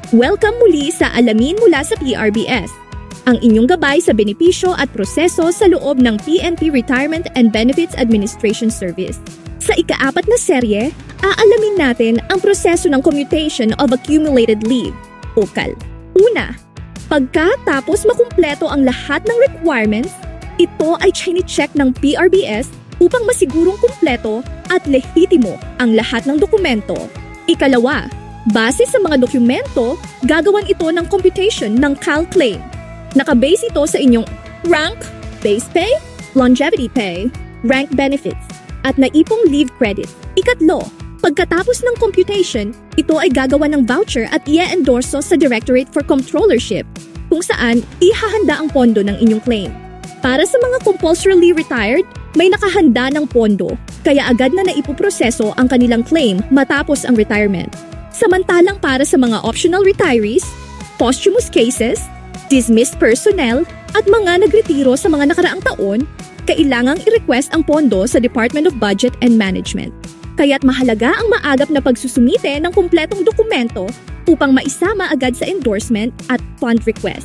Welcome muli sa Alamin mula sa PRBS, ang inyong gabay sa benepisyo at proseso sa loob ng PNP Retirement and Benefits Administration Service. Sa ika-4 na serye, aalamin natin ang proseso ng commutation of accumulated leave, o CAL. Una, pagkatapos makumpleto ang lahat ng requirements, ito ay chine-check ng PRBS upang masigurong kumpleto at lehitimo ang lahat ng dokumento. Ikalawa, base sa mga dokumento, gagawan ito ng computation ng CAL claim. Nakabase ito sa inyong rank, base pay, longevity pay, rank benefits, at naipong leave credit. Ikatlo, pagkatapos ng computation, ito ay gagawa ng voucher at i-endorso sa Directorate for Controllership, kung saan ihahanda ang pondo ng inyong claim. Para sa mga compulsorily retired, may nakahanda ng pondo, kaya agad na naipoproseso ang kanilang claim matapos ang retirement. Samantalang para sa mga optional retirees, posthumous cases, dismissed personnel, at mga nagretiro sa mga nakaraang taon, kailangang i-request ang pondo sa Department of Budget and Management. Kaya't mahalaga ang maagap na pagsusumite ng kumpletong dokumento upang maisama agad sa endorsement at fund request.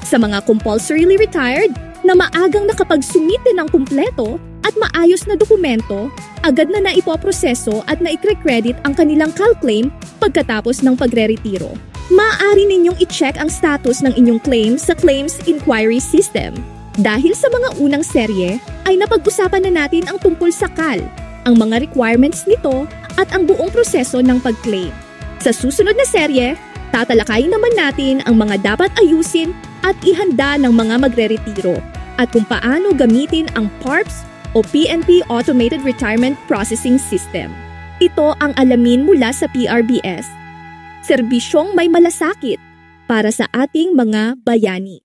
Sa mga compulsorily retired na maagang nakapagsumite ng kumpleto at maayos na dokumento, agad na naipoproseso at naikre-credit ang kanilang CAL claim pagkatapos ng pagre-retiro. Maaari ninyong i-check ang status ng inyong claim sa Claims Inquiry System. Dahil sa mga unang serye, ay napag-usapan na natin ang tungkol sa CAL, ang mga requirements nito at ang buong proseso ng pag-claim. Sa susunod na serye, tatalakayin naman natin ang mga dapat ayusin at ihanda ng mga magre-retiro at kung paano gamitin ang PARPS o PNP Automated Retirement Processing System. Ito ang alamin mula sa PRBS. Serbisyong may malasakit para sa ating mga bayani.